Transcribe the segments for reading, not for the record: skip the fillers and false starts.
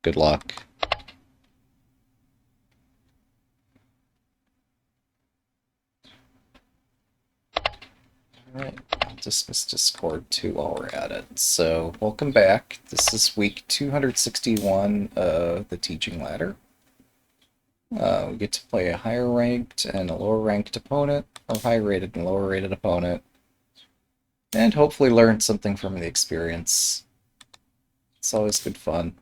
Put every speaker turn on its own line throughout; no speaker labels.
Good luck. Alright, I'll dismiss Discord too while we're at it. So, welcome back. This is week 261 of the Teaching Ladder. We get to play a higher ranked and a lower ranked opponent, or high rated and lower rated opponent, and hopefully learn something from the experience. It's always good fun.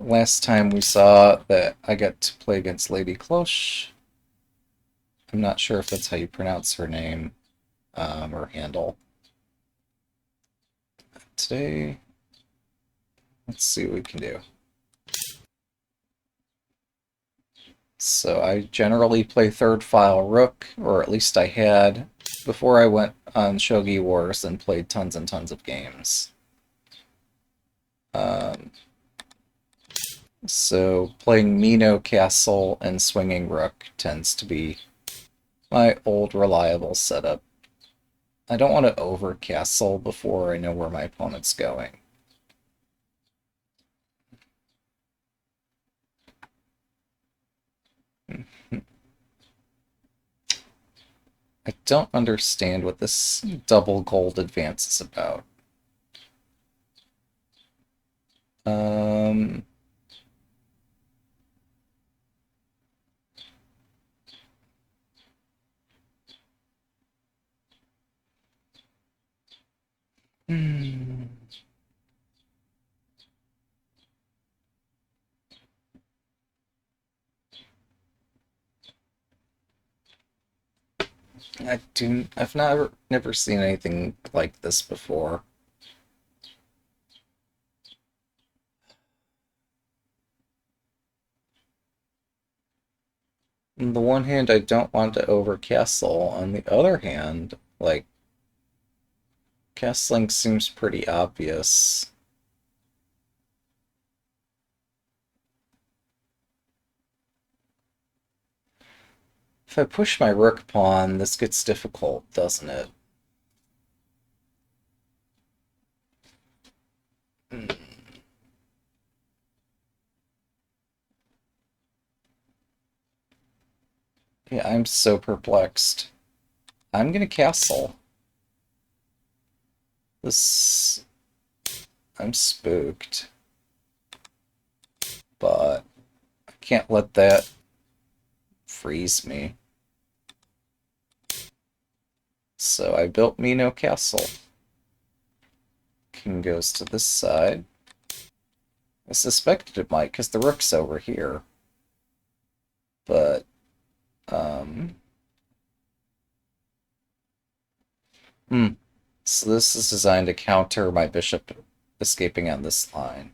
Last time we saw that I got to play against Lady Cloche. I'm not sure if that's how you pronounce her name or handle. Today, let's see what we can do. So I generally play third file rook, or at least I had before I went on Shogi Wars and played tons and tons of games. So playing Mino Castle and Swinging Rook tends to be my old reliable setup. I don't want to overcastle before I know where my opponent's going. I don't understand what this double gold advance is about. Um, hmm. I've never seen anything like this before. On the one hand, I don't want to overcastle. On the other hand, like, castling seems pretty obvious. If I push my rook pawn, this gets difficult, doesn't it? Hmm. Yeah, I'm so perplexed. I'm gonna castle. This... I'm spooked. But I can't let that freeze me. So I built Mino Castle. King goes to this side. I suspected it might, because the rook's over here. But, um... hmm. So this is designed to counter my bishop escaping on this line.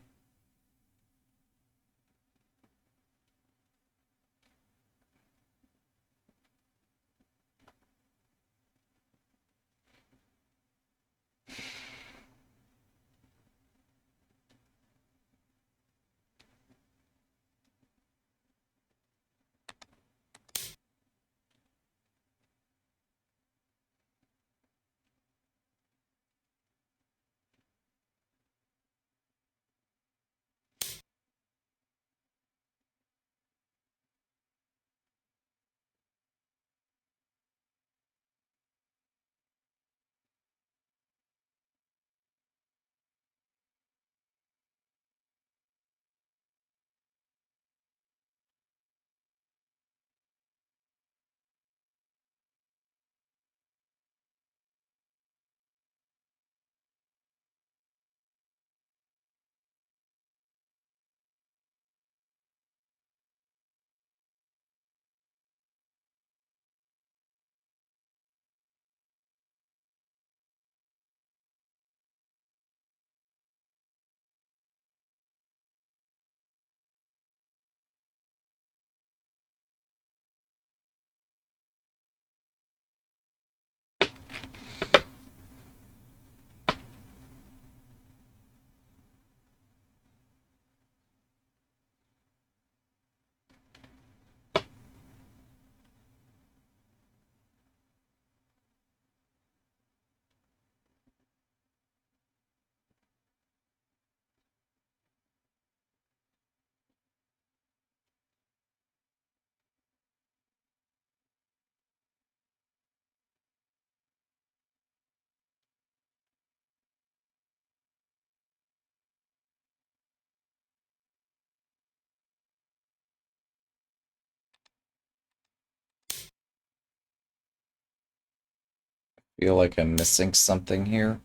Feel like I'm missing something here.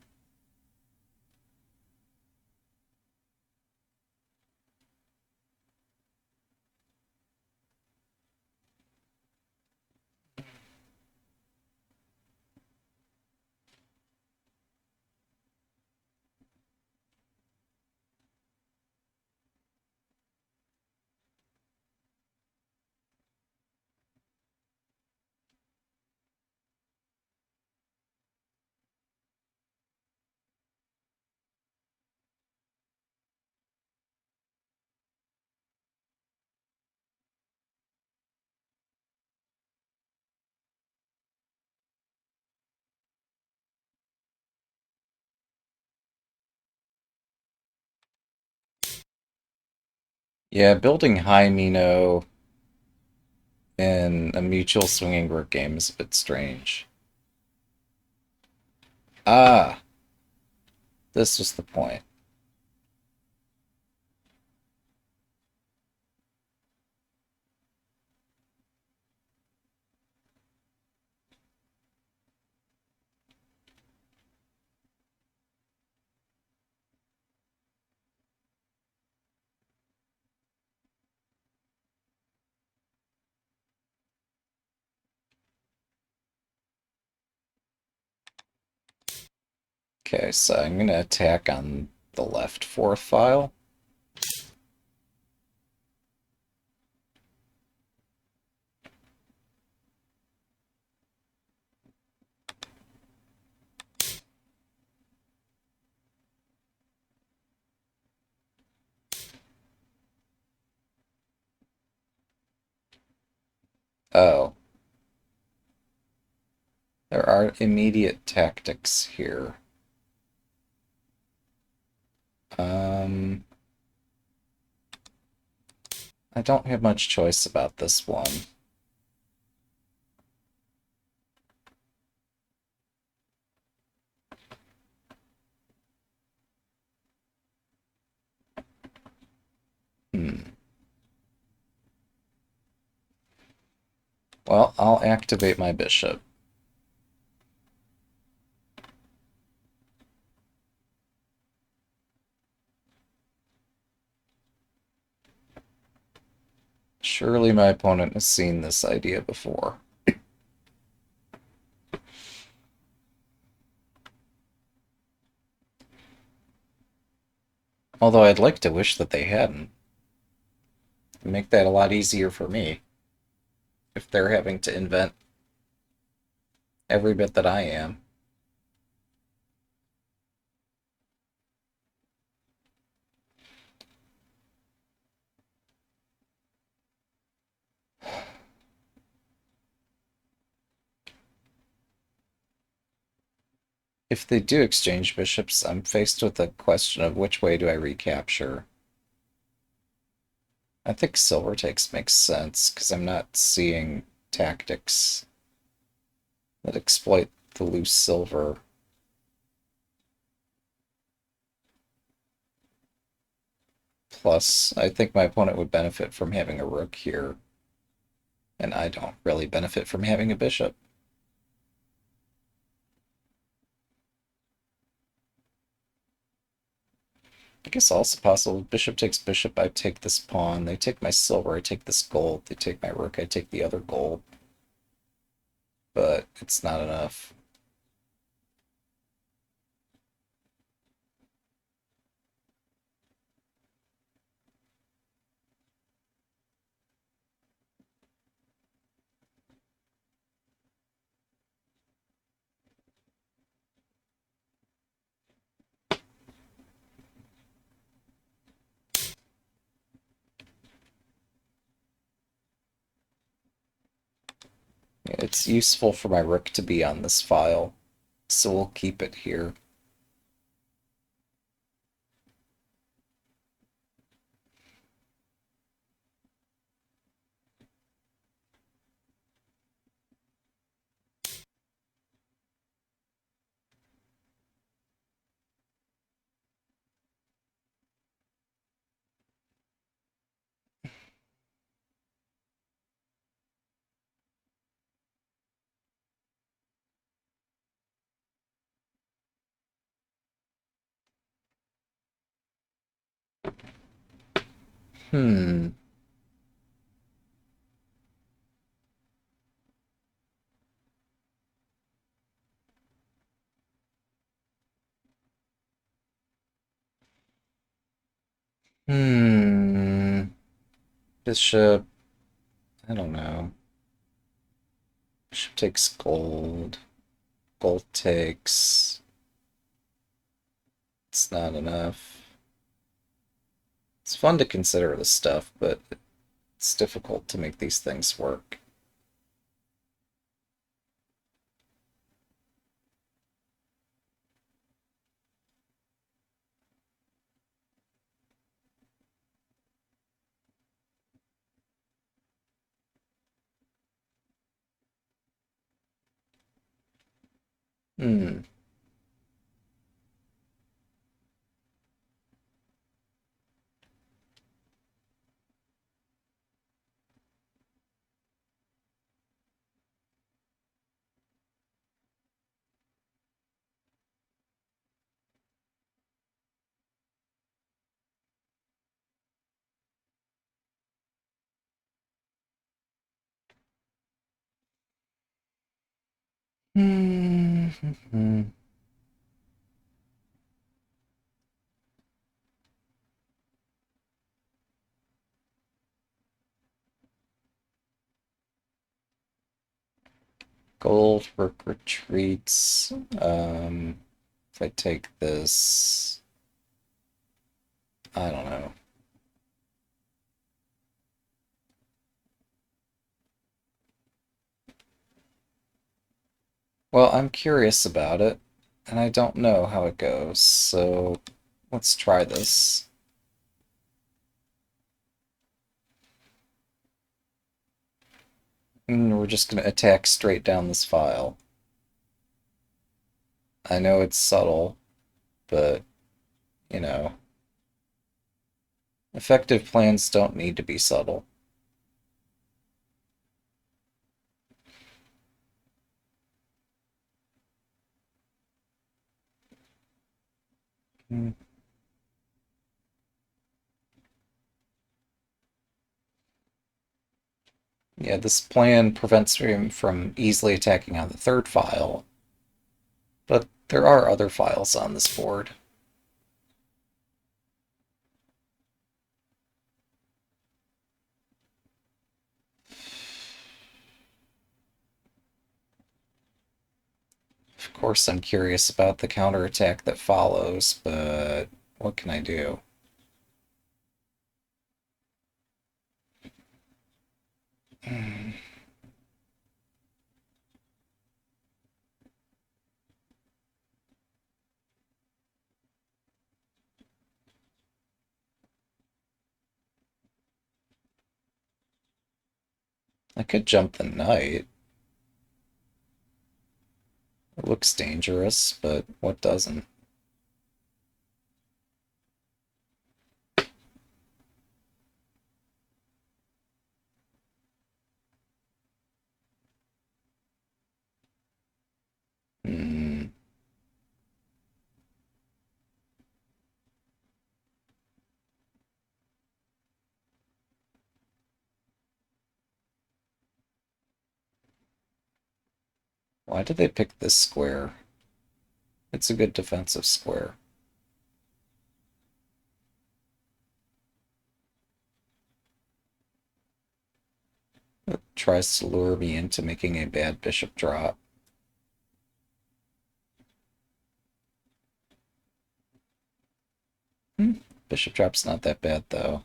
Yeah, building high Mino in a mutual swinging rook game is a bit strange. Ah, this was the point. Okay, so I'm gonna attack on the left fourth file. Oh, there are immediate tactics here. Um, I don't have much choice about this one. Hmm. Well, I'll activate my bishop. Surely my opponent has seen this idea before. Although I'd like to wish that they hadn't. It'd make that a lot easier for me if they're having to invent every bit that I am. If they do exchange bishops, I'm faced with the question of which way do I recapture. I think silver takes makes sense, because I'm not seeing tactics that exploit the loose silver. Plus, I think my opponent would benefit from having a rook here, and I don't really benefit from having a bishop. I guess also possible. Bishop takes bishop, I take this pawn. They take my silver, I take this gold. They take my rook, I take the other gold. But it's not enough. It's useful for my rook to be on this file, so we'll keep it here. Hmm. Hmm. Bishop. I don't know. Bishop takes gold. Gold takes. It's not enough. It's fun to consider this stuff, but it's difficult to make these things work. Hmm. Hmm. Gold rook retreats. If I take this, I don't know. Well, I'm curious about it, and I don't know how it goes, so let's try this. And we're just going to attack straight down this file. I know it's subtle, but, you know, effective plans don't need to be subtle. Hmm. Yeah, this plan prevents him from easily attacking on the third file, but there are other files on this board. Of course, I'm curious about the counterattack that follows, but what can I do? I could jump the knight. It looks dangerous, but what doesn't? Hmm. Why did they pick this square? It's a good defensive square. It tries to lure me into making a bad bishop drop. Hmm. Bishop drop's not that bad, though.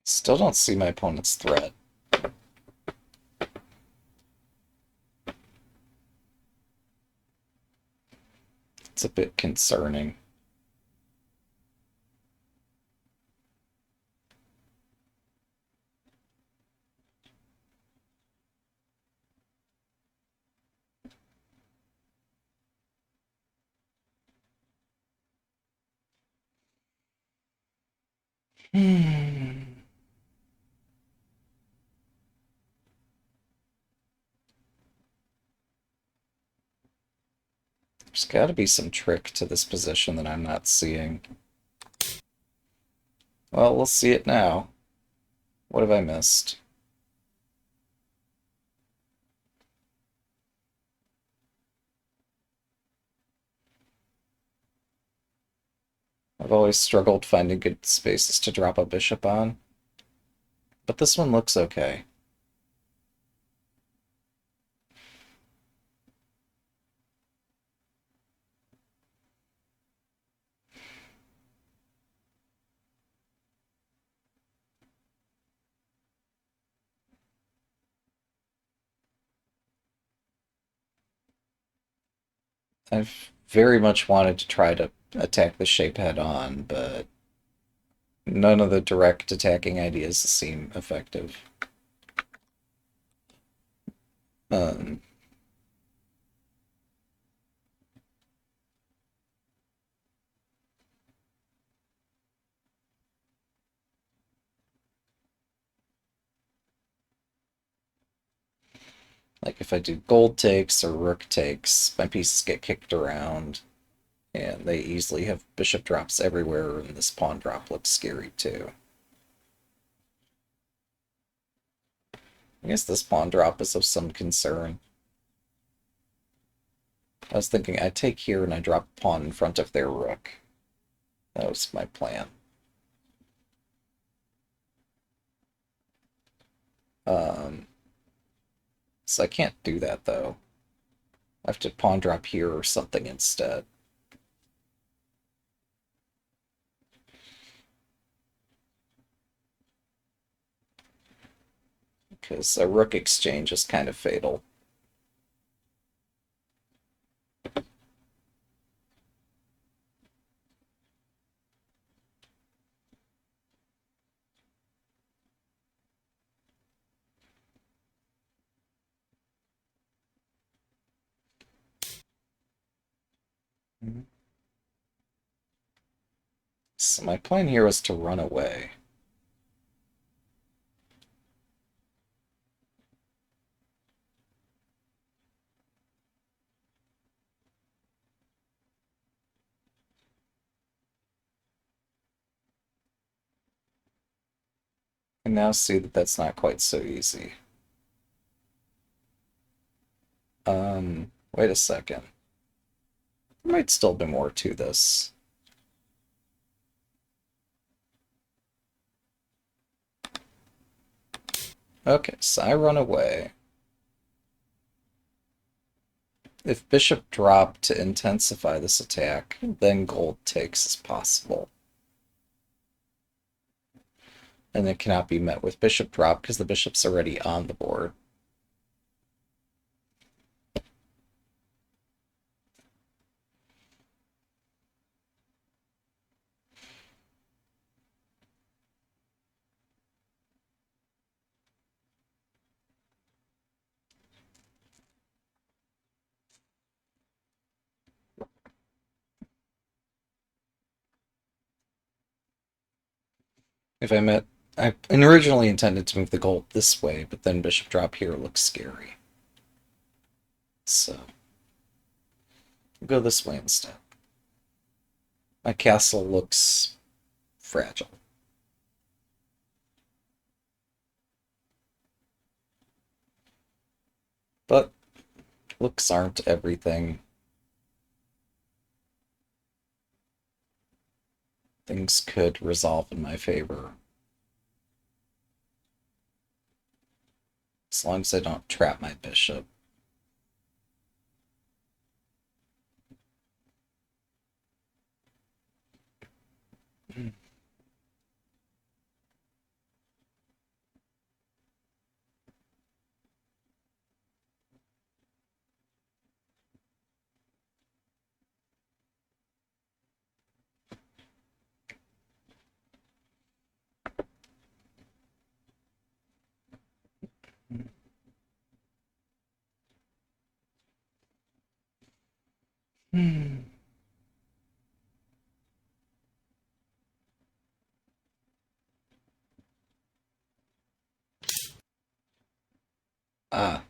Still don't see my opponent's threat. It's a bit concerning. Hmm. There's got to be some trick to this position that I'm not seeing. Well, we'll see it now. What have I missed? I've always struggled finding good spaces to drop a bishop on, but this one looks okay. I've very much wanted to try to attack the shape head on, but none of the direct attacking ideas seem effective. Um, like if I do gold takes or rook takes, my pieces get kicked around, and they easily have bishop drops everywhere, and this pawn drop looks scary too. I guess this pawn drop is of some concern. I was thinking I take here and I drop a pawn in front of their rook. That was my plan. Um, so I can't do that though. I have to pawn drop here or something instead. Because a rook exchange is kind of fatal. So my plan here was to run away. And now see that that's not quite so easy. Wait a second. There might still be more to this. Okay, so I run away. If bishop dropped to intensify this attack, then gold takes is possible. And it cannot be met with bishop drop because the bishop's already on the board. If I met, I originally intended to move the gold this way, but then bishop drop here looks scary. So, we'll go this way instead. My castle looks fragile. But looks aren't everything. Things could resolve in my favor. As long as I don't trap my bishop. Ah,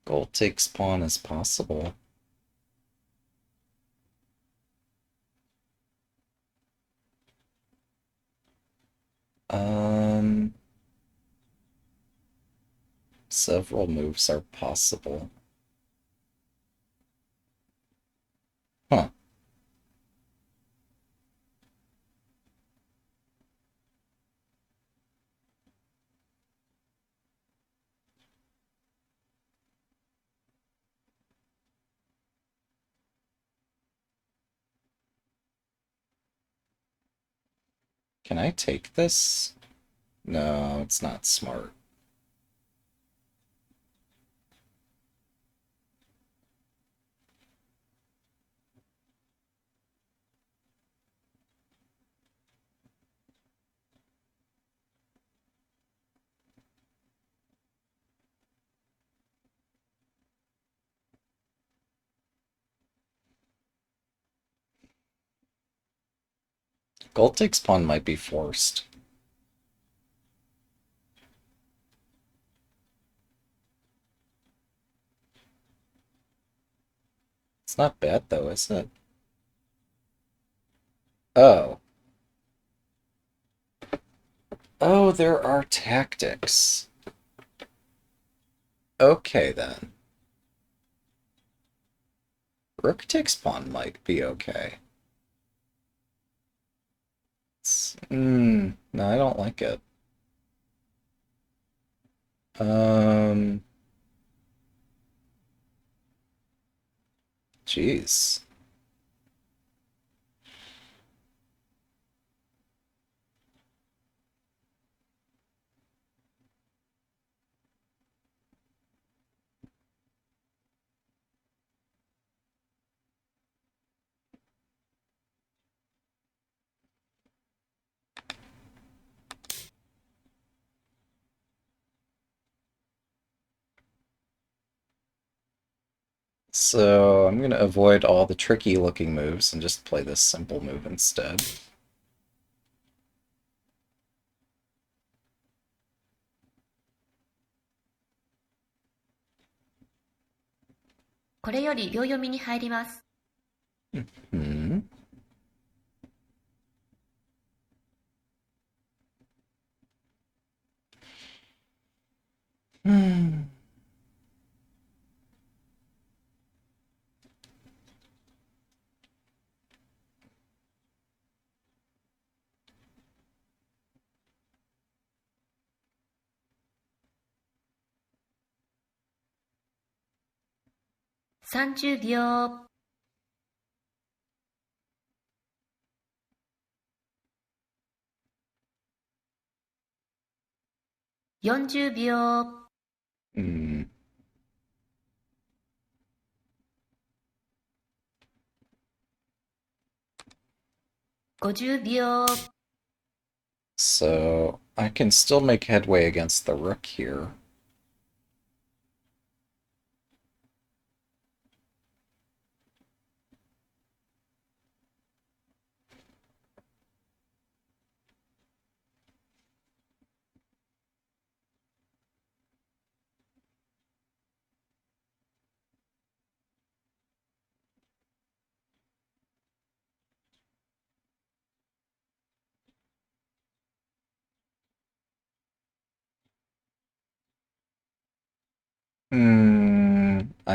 gold takes pawn is possible. Um, Several moves are possible. Huh. Can I take this? No, it's not smart. Gold takes pawn might be forced. It's not bad though, is it? Oh. Oh, there are tactics. Okay then. Rook takes pawn might be okay. No, I don't like it. Um, Jeez. So I'm gonna avoid all the tricky looking moves and just play this simple move instead.
これより秒読みに入ります。
Hmm. Hmm.30
秒。40秒。
Hmm.
50秒。
So I can still make headway against the rook here.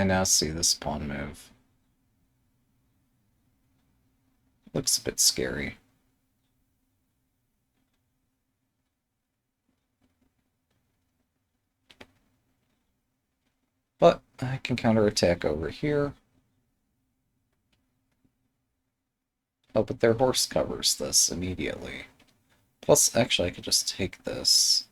I now see this pawn move. Looks a bit scary. But I can counterattack over here. Oh, but their horse covers this immediately. Plus, actually, I could just take this.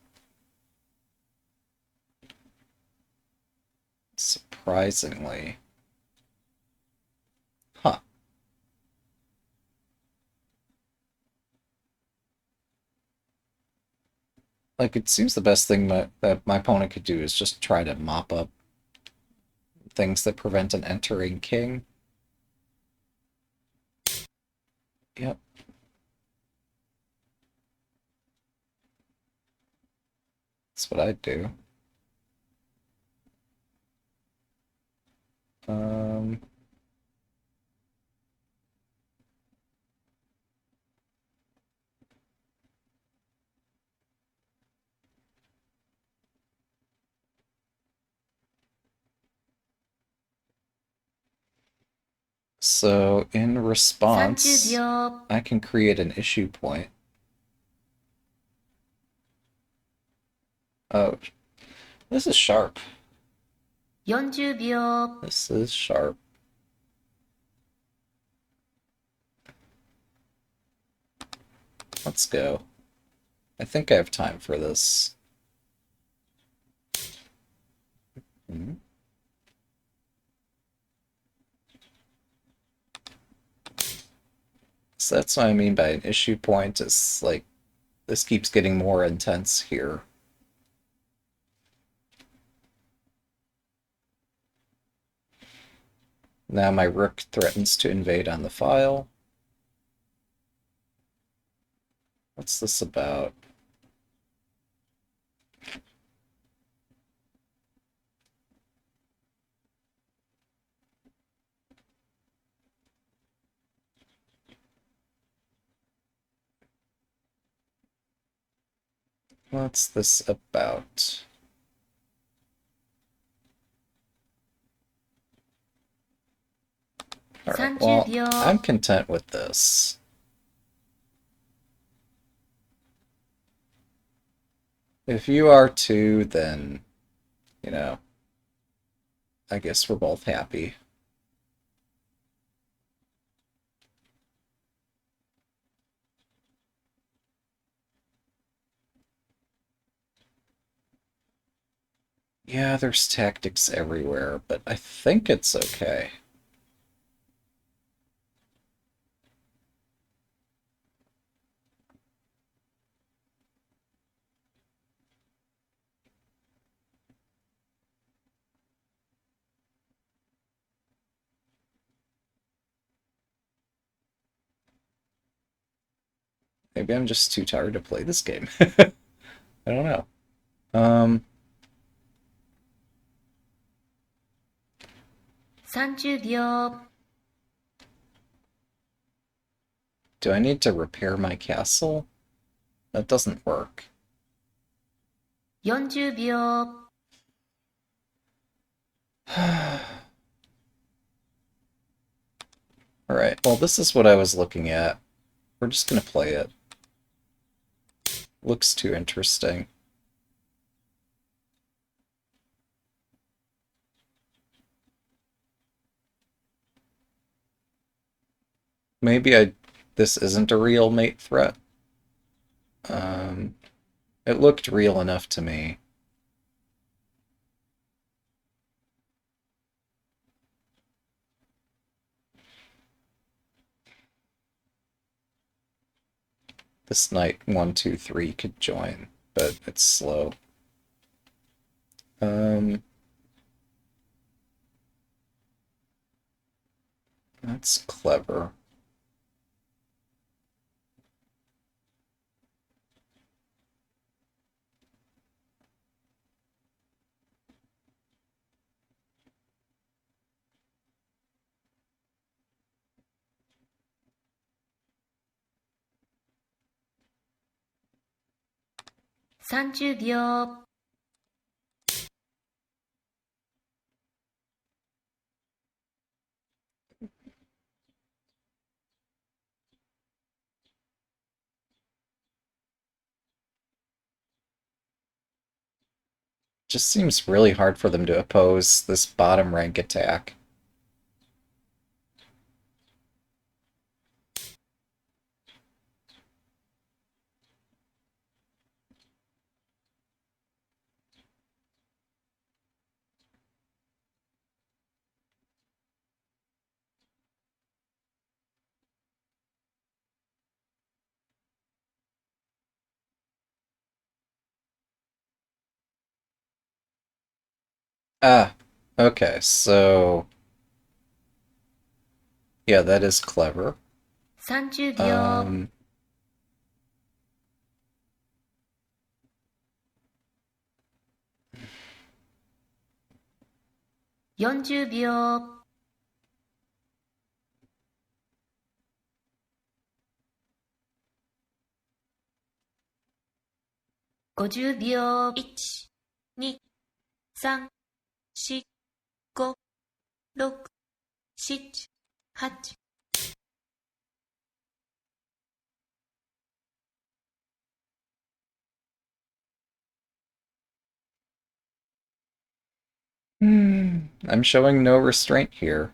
Surprisingly. Huh. Like, it seems the best thing that my opponent could do is just try to mop up things that prevent an entering king. Yep. what I'd do. Um, so in
30
response,
秒、
I can create an issue point. Oh, this is sharp.
40秒、
This is sharp. Let's go. I think I have time for this. Hmm. So that's what I mean by an issue point. Is like this keeps getting more intense here. Now my rook threatens to invade on the file. What's this about? What's this about? Alright,
30
well,
秒、
I'm content with this. If you are too, then, you know, I guess we're both happy. Yeah, there's tactics everywhere, but I think it's okay. Maybe I'm just too tired to play this game. I don't know. Um,
30秒、
do I need to repair my castle? That doesn't work.
40秒、
Alright, well, this is what I was looking at. We're just gonna play it. Looks too interesting. Maybe this isn't a real mate threat. Um, it looked real enough to me. This knight 1, 2, 3 could join, but it's slow. That's clever.30
秒、
Just seems really hard for them to oppose this bottom rank attack. Ah, okay, so yeah, that is clever.
30秒、
Um,
40秒、50秒、1、2、3、4、5、6、7、8。
I'm showing no restraint here.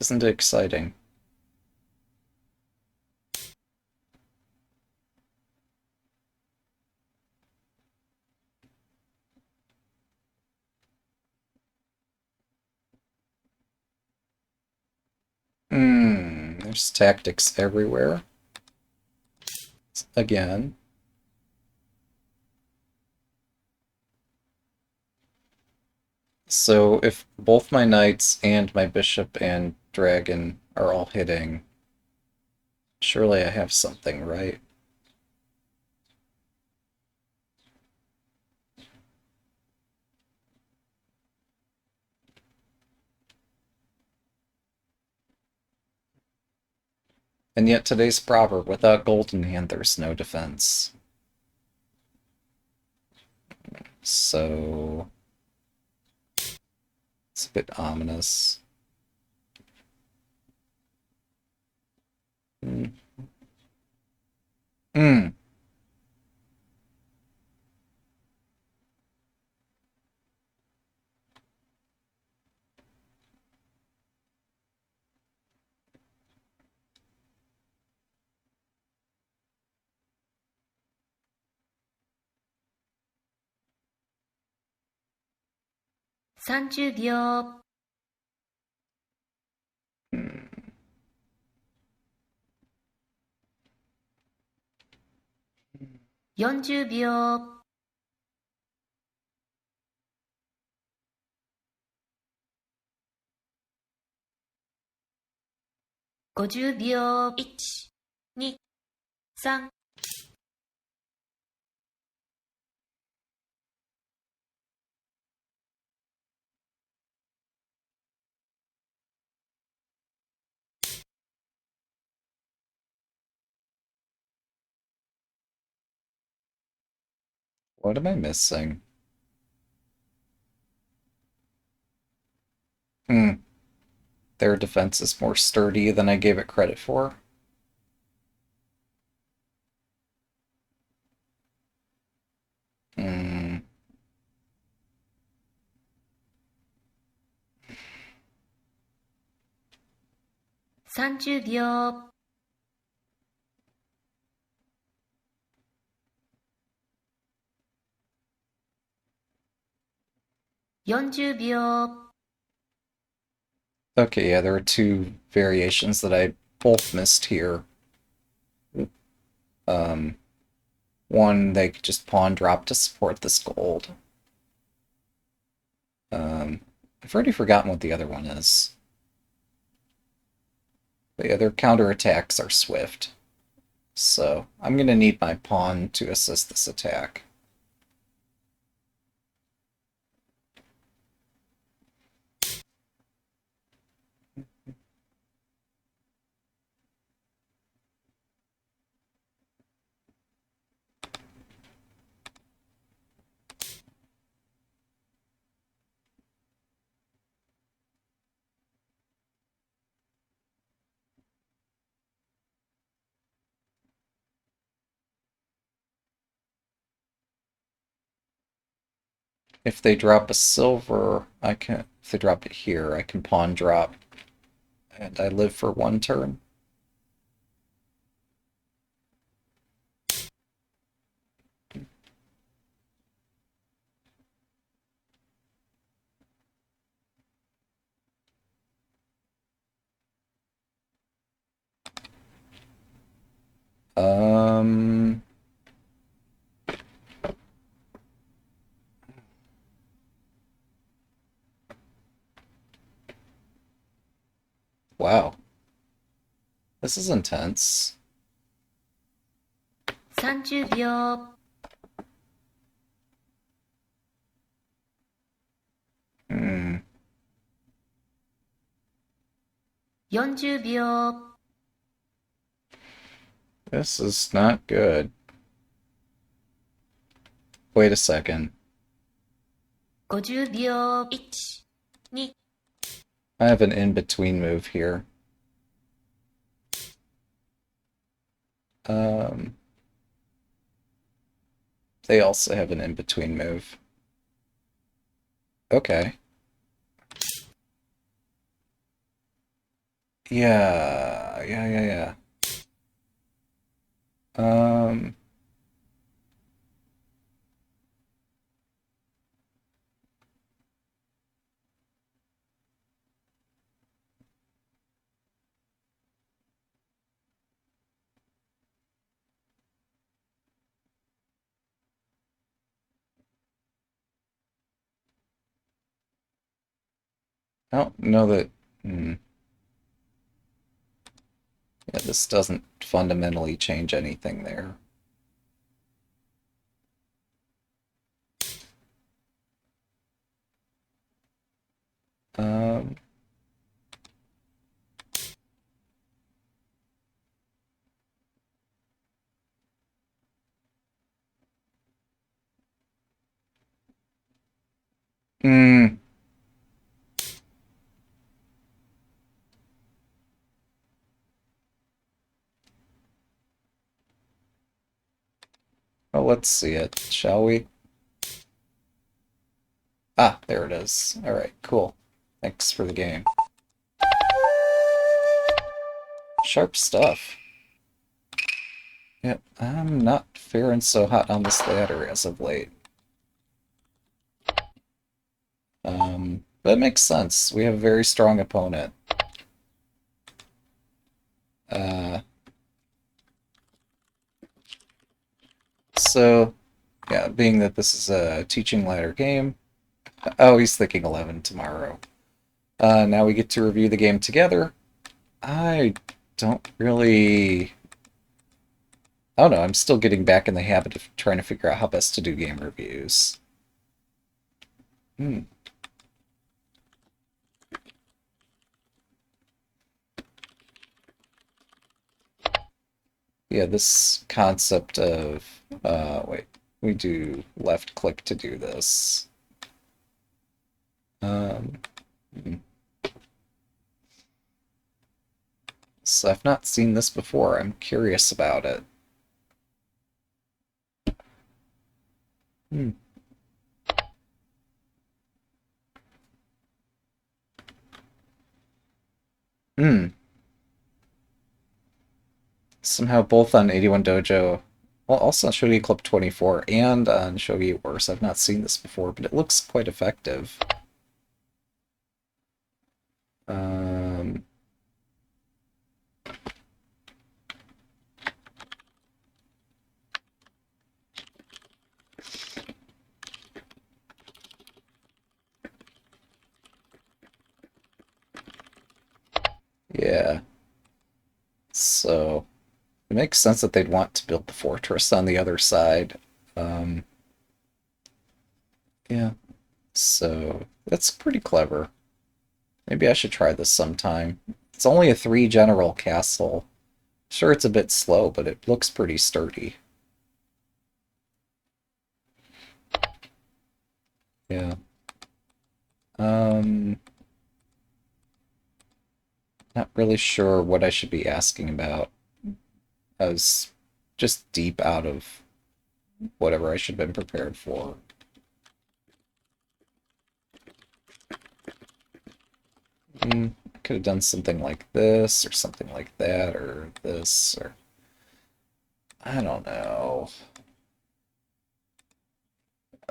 Isn't it exciting? There's tactics everywhere. Again. So if both my knights and my bishop and dragon are all hitting, surely I have something, right? And yet today's proverb, without gold in hand, there's no defense. So it's a bit ominous. Mm. Mm.
30秒、
Mm.
40秒、50秒、1、2、3。
What am I missing? Hmm. Their defense is more sturdy than I gave it credit for. Hmm.
30秒、40秒、
Okay, yeah, there are two variations that I both missed here. Um, One, they could just pawn drop to support this gold. I've already forgotten what the other one is. The other counterattacks are swift. So I'm going to need my pawn to assist this attack. If they drop a silver, I can. If they drop it here, I can pawn drop, and I live for one turn. Um, wow, this is intense.
30秒、
Hmm.
40秒
This is not good. Wait a second.
50秒1、2、
I have an in-between move here. Um, they also have an in-between move. Okay. Yeah. Um, I don't know that. Hmm. Yeah, this doesn't fundamentally change anything there. Um, hmm. Well, let's see it, shall we? Ah, there it is. All right, cool. Thanks for the game. Sharp stuff. Yep, I'm not faring so hot on this ladder as of late. That makes sense. We have a very strong opponent. Uh, so, yeah, being that this is a teaching ladder game. Oh, he's thinking 11 tomorrow. Now we get to review the game together. I don't really... I don't know, I'm still getting back in the habit of trying to figure out how best to do game reviews. Hmm. Yeah, this concept of, wait, we do left click to do this. Um, hmm. So I've not seen this before. I'm curious about it. Hmm. Hmm. Somehow both on 81 Dojo, well, also on Shogi Club 24 and on Shogi Wars. I've not seen this before, but it looks quite effective. Um, yeah. So it makes sense that they'd want to build the fortress on the other side. Um, yeah. So that's pretty clever. Maybe I should try this sometime. It's only a 3 general castle. Sure, it's a bit slow, but it looks pretty sturdy. Yeah. Um, Not really sure what I should be asking about. I was just deep out of whatever I should have been prepared for. I could have done something like this, or something like that, or this, or... I don't know.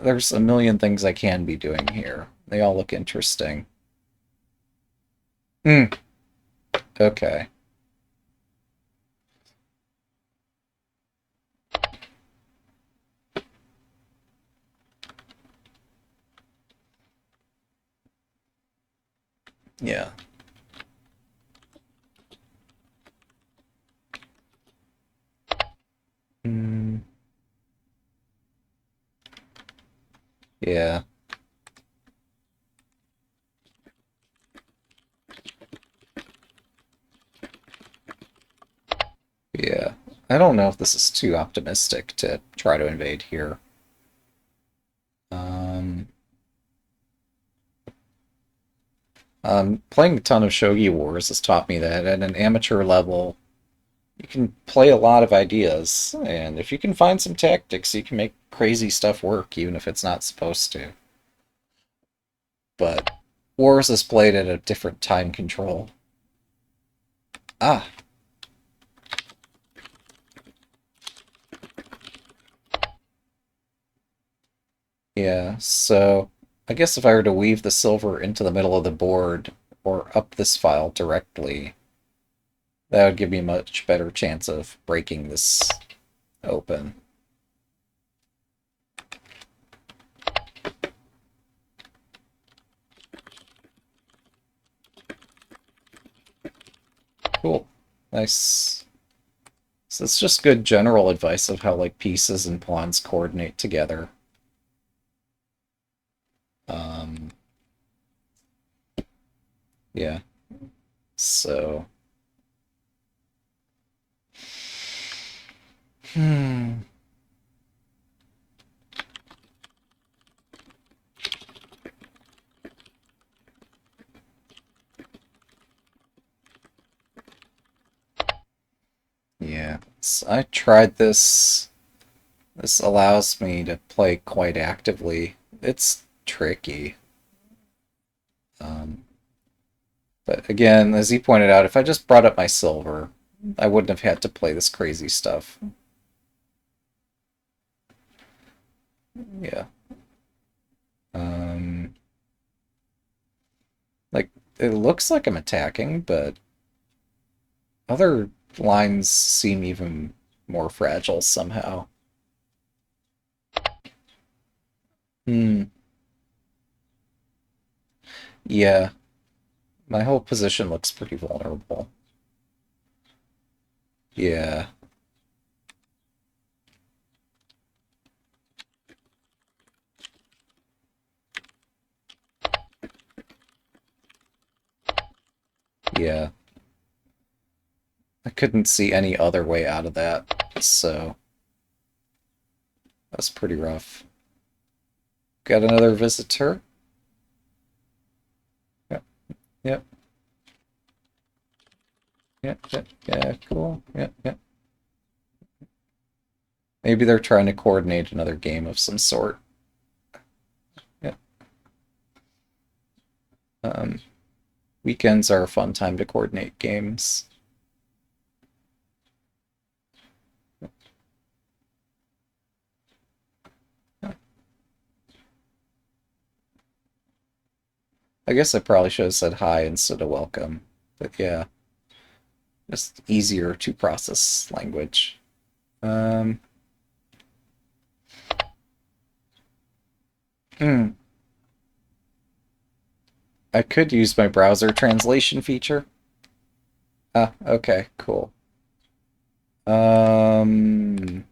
There's a million things I can be doing here. They all look interesting. Hmm, okay. Yeah. Hmm, yeah. I don't know if this is too optimistic to try to invade here. Um, Playing a ton of Shogi Wars has taught me that at an amateur level, you can play a lot of ideas, and if you can find some tactics, you can make crazy stuff work, even if it's not supposed to. But Wars is played at a different time control. Ah, yeah, so I guess if I were to weave the silver into the middle of the board or up this file directly, that would give me a much better chance of breaking this open. Cool. Nice. So it's just good general advice of how like pieces and pawns coordinate together. Um, yeah. So, hmm. Yeah. So I tried this. This allows me to play quite actively. It's tricky. Um, but again, as you pointed out, if I just brought up my silver, I wouldn't have had to play this crazy stuff. Yeah. Um, like, it looks like I'm attacking, but other lines seem even more fragile somehow. Hmm. Yeah, my whole position looks pretty vulnerable. Yeah, yeah. I couldn't see any other way out of that, so that's pretty rough. Got another visitor. Yep, yep, yep, yep, yeah, cool. Yep, yep. Maybe they're trying to coordinate another game of some sort. Yep. Um, Weekends are a fun time to coordinate games. I guess I probably should have said hi instead of welcome. But yeah, just easier to process language. Um, hmm. I could use my browser translation feature. Ah, okay, cool. Um,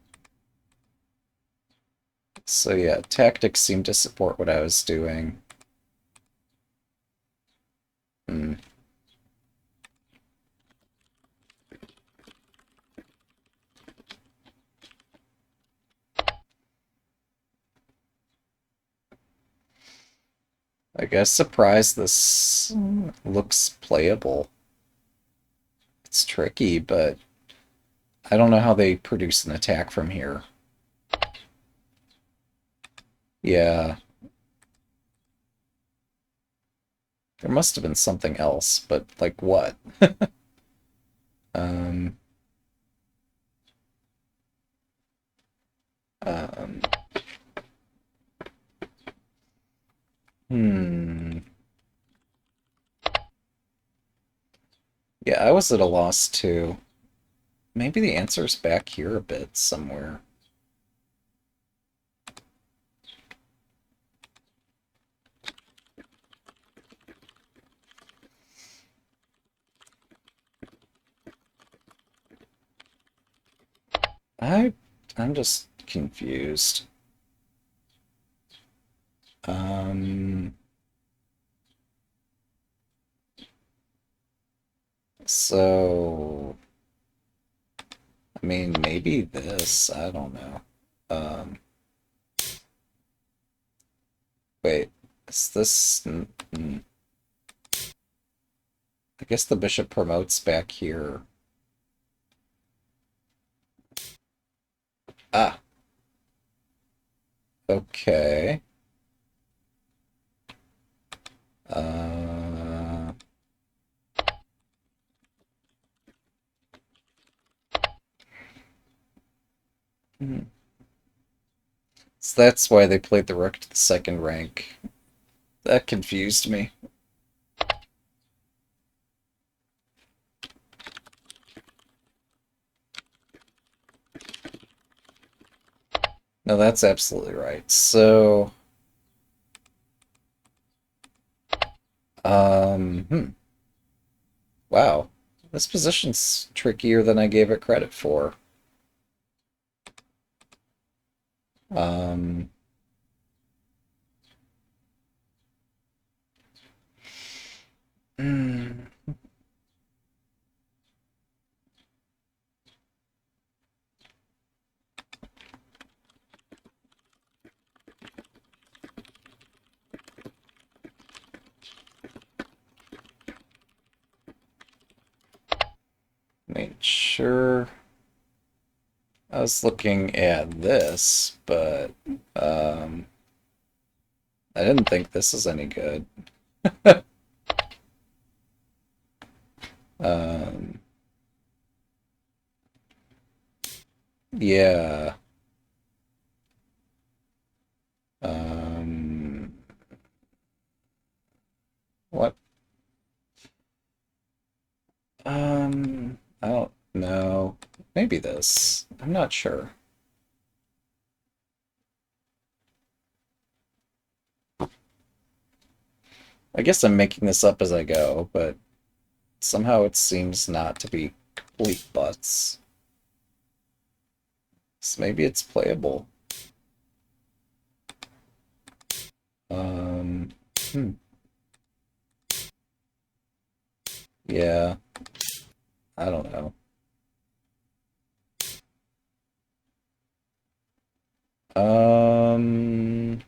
so yeah, tactics seem to support what I was doing. Hmm. I guess surprised this looks playable. It's tricky, but I don't know how they produce an attack from here. Yeah, there must have been something else, but like what? Um, um, hmm. Yeah, I was at a loss too. Maybe the answer's back here a bit somewhere. I I'm just confused. Um, so mean, maybe this. I don't know. Um, wait, is this... I guess the bishop promotes back here. Ah, okay. Uh, hmm. So that's why they played the rook to the second rank. That confused me. No, that's absolutely right. So, wow. This position's trickier than I gave it credit for. Um, hmm, I mean, sure. I was looking at this, but um, I didn't think this is any good. Um, yeah. Um, what? I don't know. Maybe this. I'm not sure. I guess I'm making this up as I go, but somehow it seems not to be complete butts. So maybe it's playable. Um, hmm, yeah, I don't know. Um,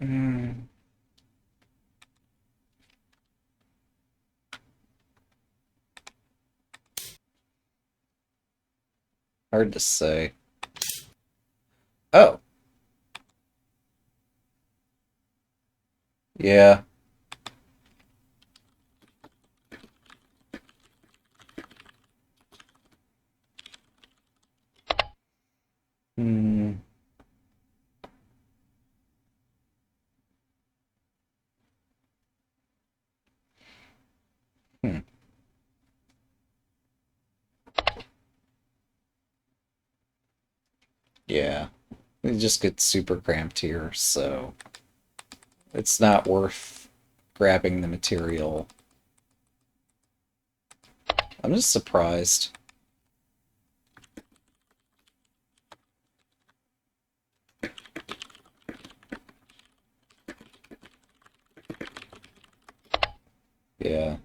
hmm, hard to say. Oh, yeah. Hmm, hmm, yeah. It just gets super cramped here, so it's not worth grabbing the material. I'm just surprised. Yeah.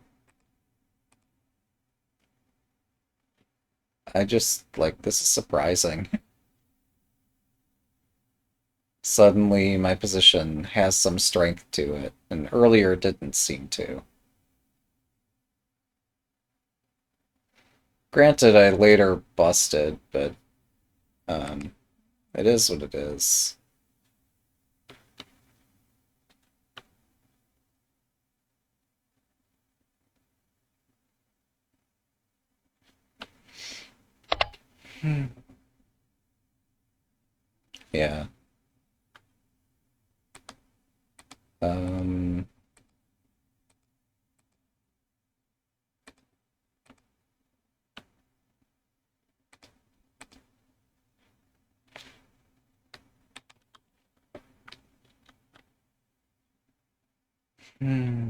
I just, like, this is surprising. Suddenly, my position has some strength to it, and earlier it didn't seem to. Granted, I later busted, but um, it is what it is. Hmm. Yeah. Um, hmm.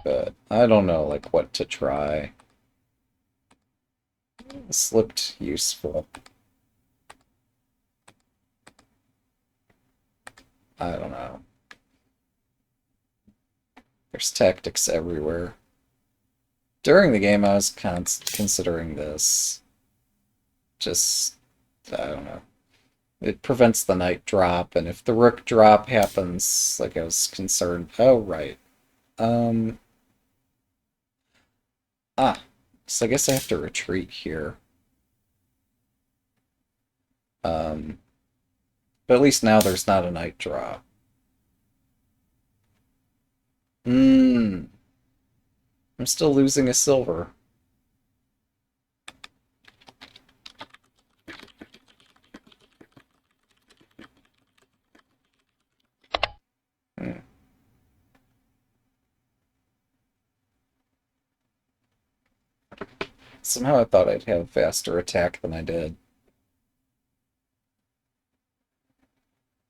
But I don't know, like, what to try. This looked useful. I don't know. There's tactics everywhere. During the game, I was considering this. Just, I don't know. It prevents the knight drop, and if the rook drop happens, like I was concerned. Oh, right. Um, ah. So I guess I have to retreat here. Um, but at least now there's not a knight drop. Hmm. I'm still losing a silver. Hmm. Somehow I thought I'd have a faster attack than I did.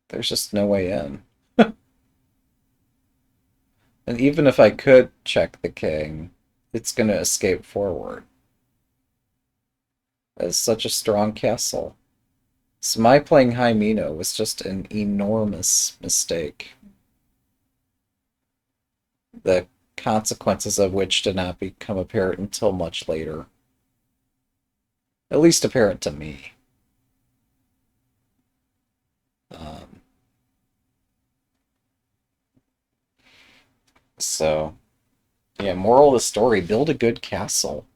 There's just no way in. And even if I could check the king, it's gonna escape forward. It's such a strong castle. So my playing High Mino was just an enormous mistake. The consequences of which did not become apparent until much later. At least apparent to me. Um, so, yeah, moral of the story, build a good castle.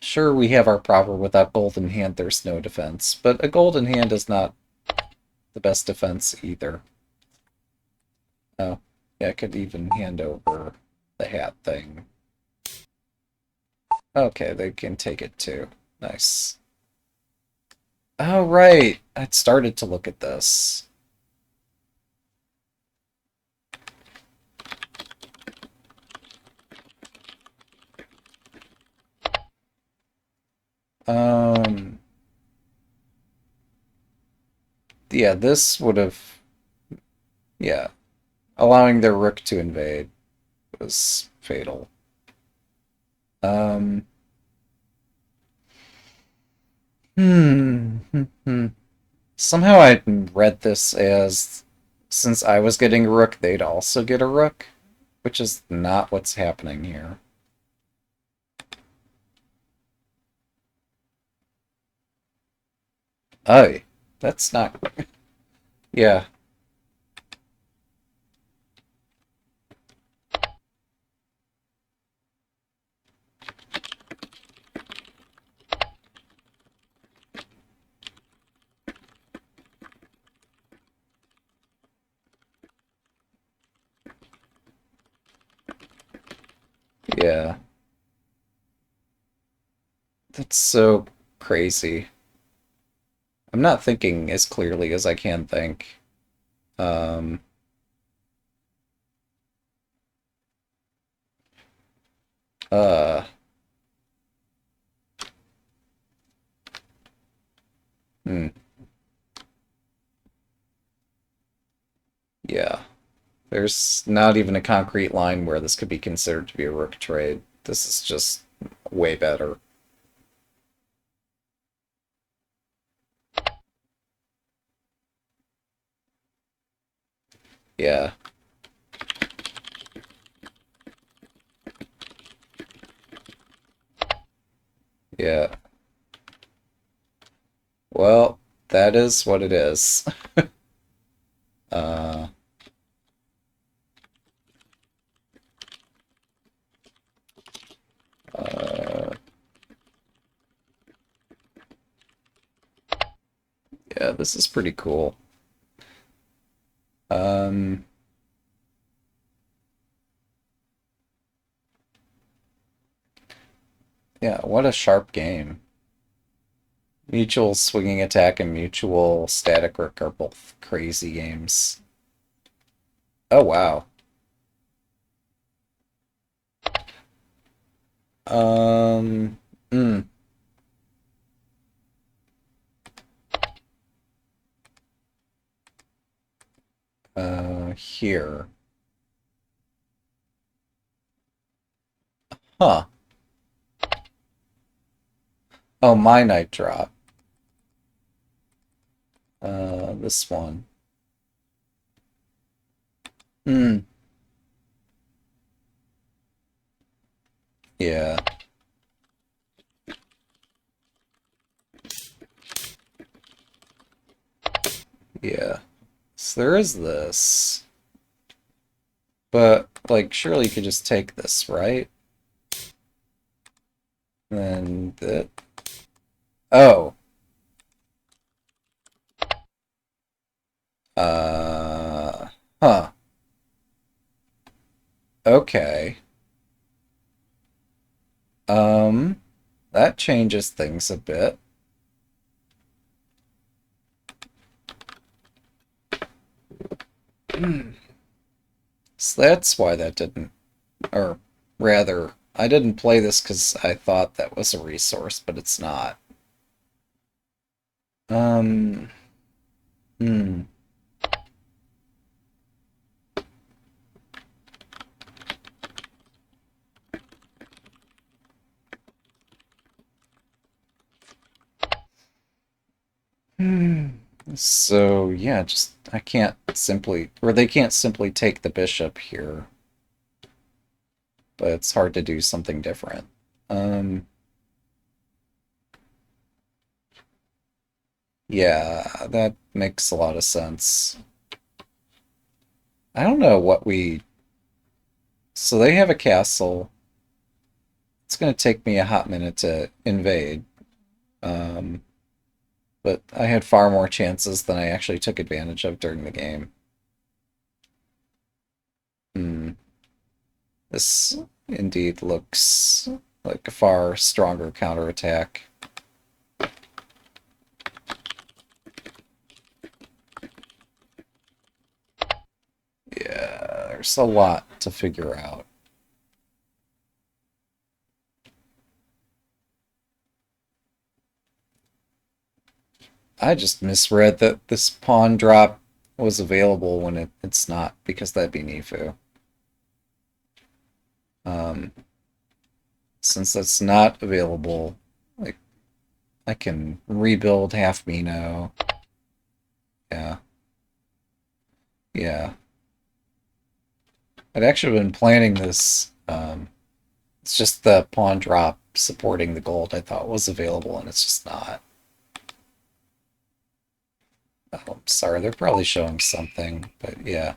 Sure, we have our problem with that golden hand, there's no defense, but a golden hand is not the best defense either. Oh, yeah, I could even hand over the hat thing. Okay, they can take it too. Nice. Oh, right. I'd started to look at this. Um, yeah, this would have, yeah, allowing their rook to invade was fatal. Um, Somehow I read this as since I was getting a rook, they'd also get a rook, which is not what's happening here. Oh, that's not. Yeah, yeah. That's so crazy. I'm not thinking as clearly as I can think. Um, uh, hmm, yeah. There's not even a concrete line where this could be considered to be a rook trade. This is just way better. Yeah, yeah. Well, that is what it is. Uh, uh, yeah, this is pretty cool. Um, yeah, what a sharp game. Mutual swinging attack and mutual static rook are both crazy games. Oh, wow. Um, mm, here. Huh. Oh, my night drop. this one. Hmm. Yeah. Yeah. So there is this. But, like, surely you could just take this, right? And that. Oh. Huh. Okay. Um, that changes things a bit. So that's why that didn't, or rather, I didn't play this because I thought that was a resource, but it's not. Um, hmm. Hmm. So yeah, just I can't simply, or they can't simply take the bishop here, but it's hard to do something different. Um, yeah, that makes a lot of sense. I don't know what we. So they have a castle. It's going to take me a hot minute to invade. Um, but I had far more chances than I actually took advantage of during the game. Hmm. This indeed looks like a far stronger counterattack. Yeah, there's a lot to figure out. I just misread that this pawn drop was available when it's not, because that'd be Nifu. Um, since that's not available, like I can rebuild half Mino. Yeah, yeah. I'd actually been planning this. It's just the pawn drop supporting the gold I thought was available, and it's just not. Oh, I'm sorry, they're probably showing something, but yeah.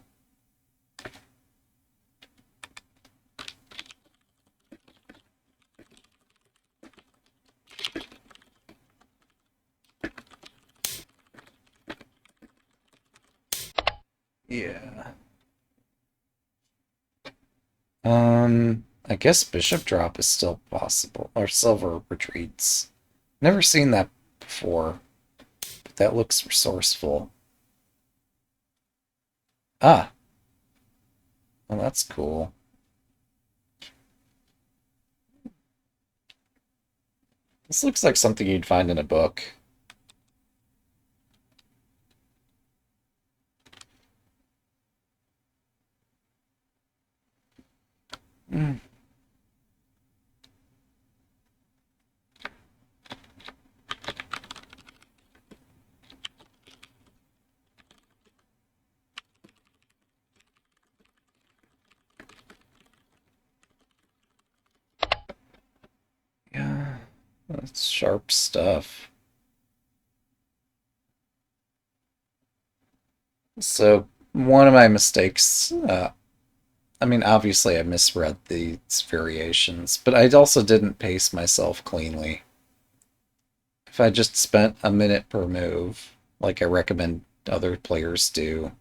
Yeah. I guess bishop drop is still possible, or silver retreats. Never seen that before, but that looks resourceful. Ah, well, that's cool. This looks like something you'd find in a book. Mm, yeah, that's sharp stuff. So, one of my mistakes, I mean, obviously I misread these variations, but I also didn't pace myself cleanly. If I just spent a minute per move, like I recommend other players do,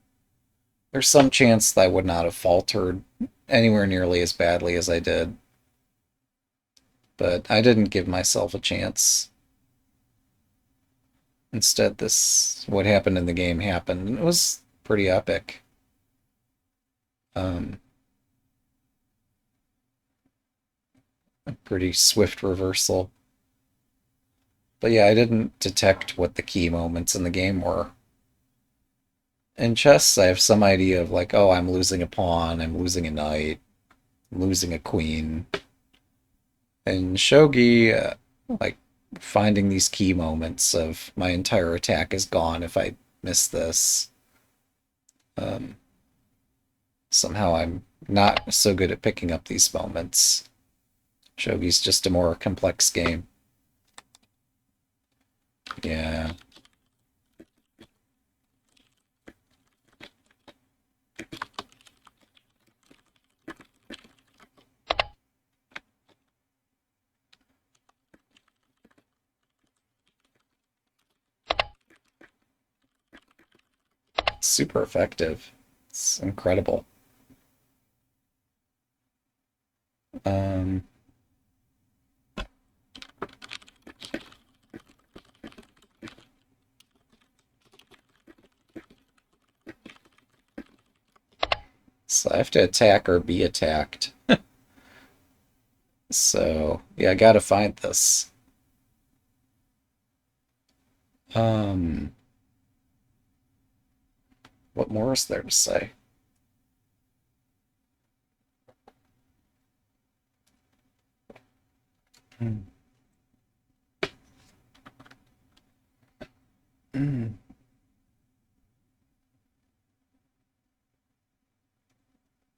there's some chance that I would not have faltered anywhere nearly as badly as I did. But I didn't give myself a chance. Instead, what happened in the game happened, and it was pretty epic. Um, a pretty swift reversal. But yeah, I didn't detect what the key moments in the game were. In chess, I have some idea of like, oh, I'm losing a pawn, I'm losing a knight, I'm losing a queen. In shogi, like finding these key moments of my entire attack is gone if I miss this. Um, Somehow I'm not so good at picking up these moments. Shogi's just a more complex game. Yeah. Super effective. It's incredible. Um, so I have to attack or be attacked. So, yeah, I gotta find this. Um, what more is there to say? Hmm. Hmm.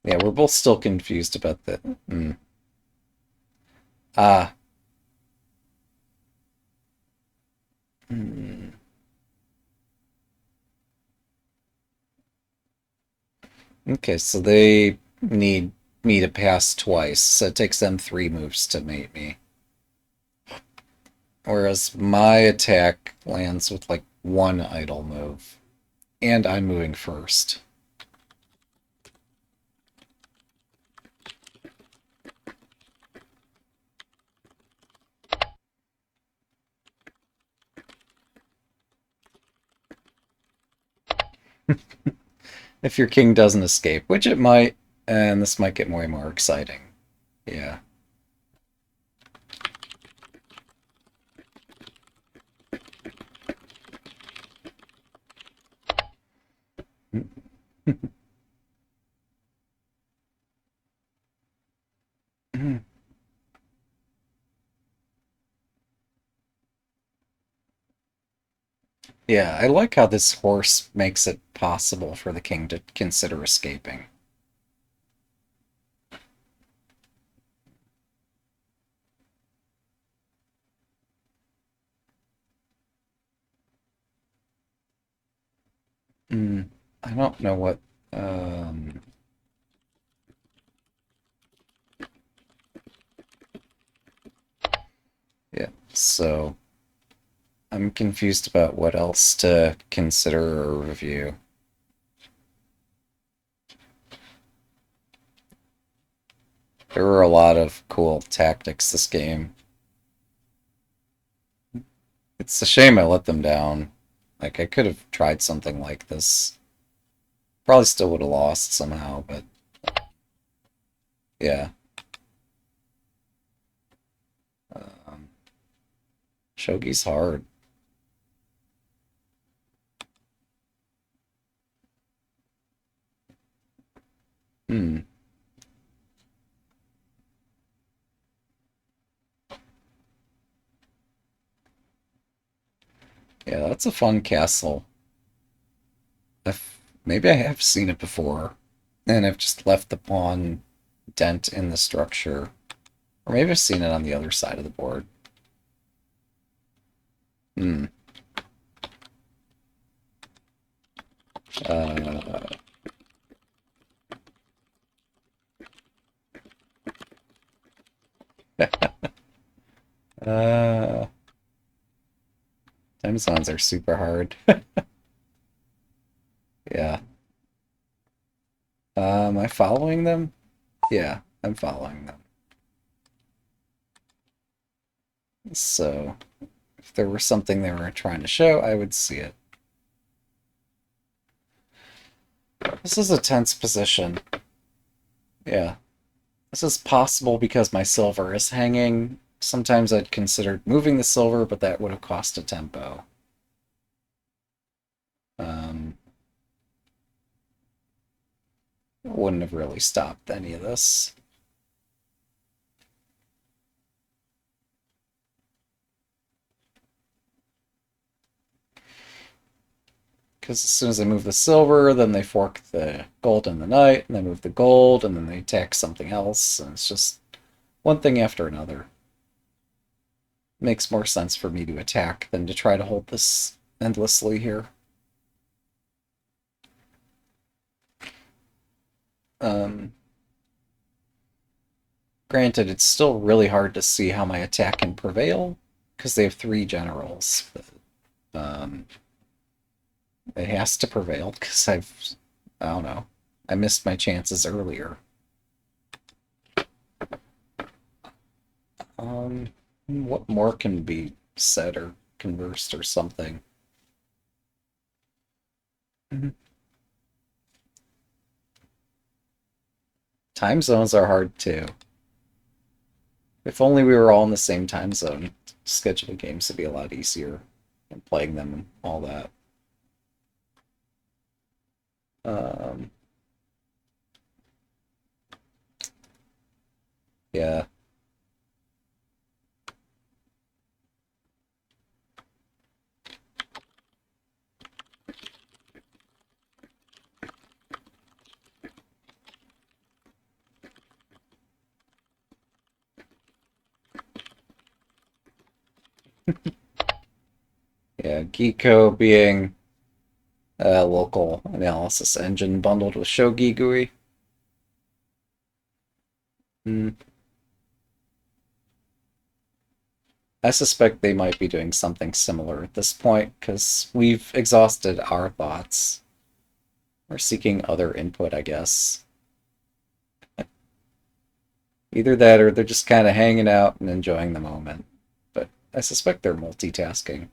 Yeah, we're both still confused about the. Ah. Hmm. Okay, so they need me to pass twice, so it takes them 3 moves to mate me. Whereas my attack lands with like 1 idle move, and I'm moving first. If your king doesn't escape, which it might, and this might get way more exciting. Yeah. Yeah, I like how this horse makes it possible for the king to consider escaping. Mm, I don't know what. Um, yeah, so I'm confused about what else to consider or review. There were a lot of cool tactics this game. It's a shame I let them down. Like, I could have tried something like this. Probably still would have lost somehow, but yeah. Um, Shogi's hard. Hmm. Yeah, that's a fun castle. Maybe I have seen it before, and I've just left the pawn dent in the structure. Or maybe I've seen it on the other side of the board. Hmm. Uh, uh, time zones are super hard. Yeah. Am I following them? Yeah, I'm following them. So, if there were something they were trying to show, I would see it. This is a tense position. Yeah. This is possible because my silver is hanging. Sometimes I'd considered moving the silver, but that would have cost a tempo. Um, wouldn't have really stopped any of this. Because as soon as they move the silver, then they fork the gold and the knight, and they move the gold, and then they attack something else, and it's just one thing after another. Makes more sense for me to attack than to try to hold this endlessly here. Granted, it's still really hard to see how my attack can prevail, because they have 3 generals, but it has to prevail, because I don't know, I missed my chances earlier. What more can be said or conversed or something? Time zones are hard too. If only we were all in the same time zone, scheduling games would be a lot easier and playing them and all that. Um, yeah. Yeah, Geeko being a local analysis engine bundled with Shogi GUI. Hmm. I suspect they might be doing something similar at this point, because we've exhausted our thoughts. We're seeking other input, I guess. Either that or they're just kind of hanging out and enjoying the moment. But I suspect they're multitasking.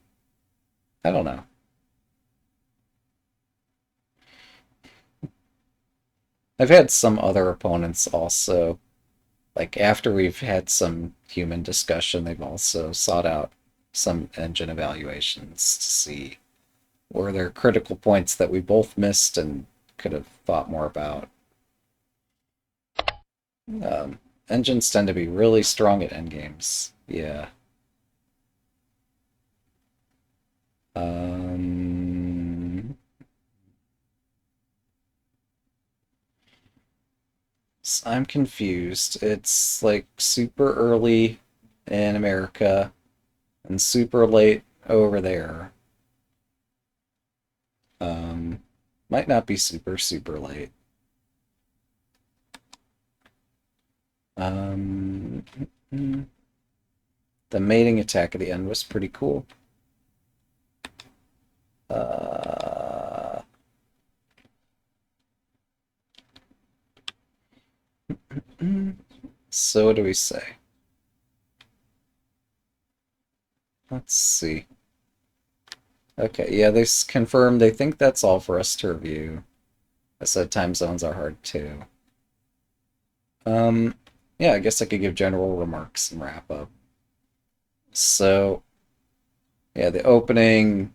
I don't know. I've had some other opponents also, like after we've had some human discussion, they've also sought out some engine evaluations to see were there critical points that we both missed and could have thought more about. Um, Engines tend to be really strong at endgames. Yeah. Um, I'm confused. It's like super early in America and super late over there. Um, might not be super, super late. Um, the mating attack at the end was pretty cool. Uh, so what do we say? Let's see. Okay, yeah, they confirmed they think that's all for us to review. I said time zones are hard too. Um, yeah, I guess I could give general remarks and wrap up. So, yeah, the opening,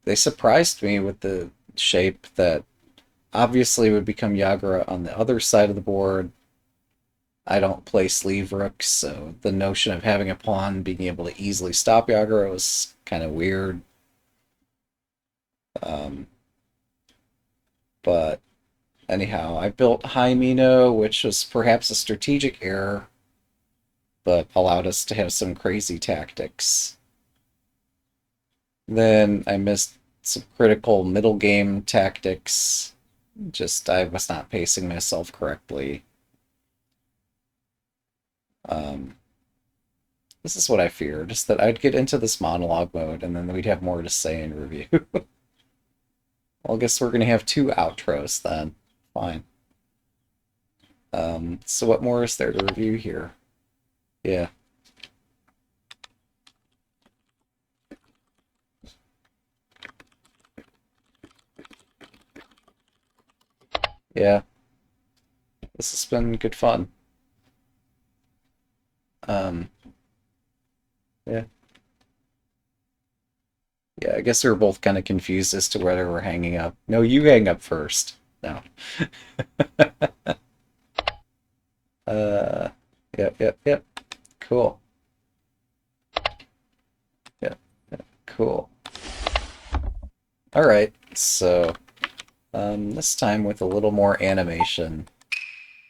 they surprised me with the shape that obviously would become Yagura on the other side of the board. I don't play sleeve rooks, so the notion of having a pawn being able to easily stop Yagura was kind of weird. Um, but anyhow, I built Hyemino, which was perhaps a strategic error, but allowed us to have some crazy tactics. Then I missed some critical middle game tactics. Just I was not pacing myself correctly. Um, this is what I feared, just that I'd get into this monologue mode and then we'd have more to say in review. Well, I guess we're gonna have 2 outros then. Fine. So what more is there to review here? Yeah. Yeah. This has been good fun. Um, yeah. Yeah, I guess we were both kind of confused as to whether we're hanging up. No, you hang up first. No. Uh, yep, yep, yep. Cool. Yep, yep, cool. Alright, so this time with a little more animation.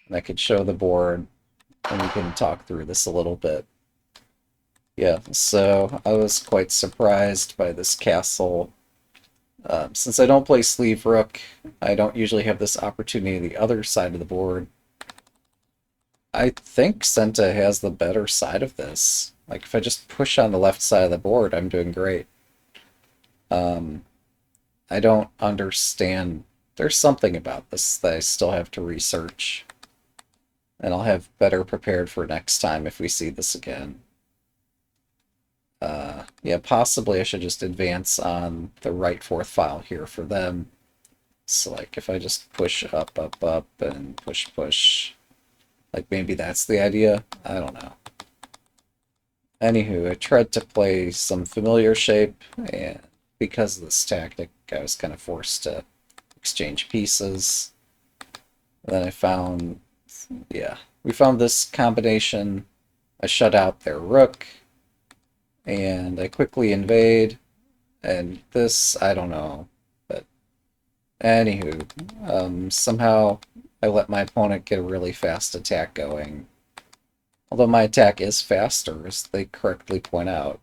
And I could show the board and we can talk through this a little bit. Yeah, so I was quite surprised by this castle. Since I don't play Sleeve Rook, I don't usually have this opportunity on the other side of the board. I think Senta has the better side of this. Like, if I just push on the left side of the board, I'm doing great. I don't understand. There's something about this that I still have to research. And I'll have better prepared for next time if we see this again. Yeah, possibly I should just advance on the right fourth file here for them. So, like, if I just push up, up, up, and push, push, like, maybe that's the idea? I don't know. Anywho, I tried to play some familiar shape, and because of this tactic, I was kind of forced to exchange pieces. And then I found, yeah, we found this combination. I shut out their rook, and I quickly invade, and this, I don't know. But anywho, somehow I let my opponent get a really fast attack going. Although my attack is faster, as they correctly point out.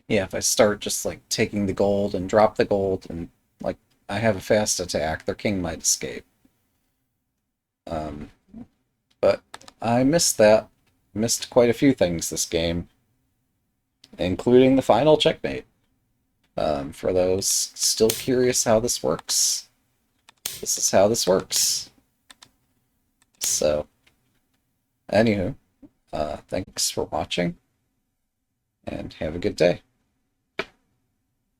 Yeah, if I start just like taking the gold and drop the gold and like I have a fast attack, their king might escape. Um, but I missed that. Missed quite a few things this game, including the final checkmate. For those still curious how this works, this is how this works. So, anywho, thanks for watching, and have a good day.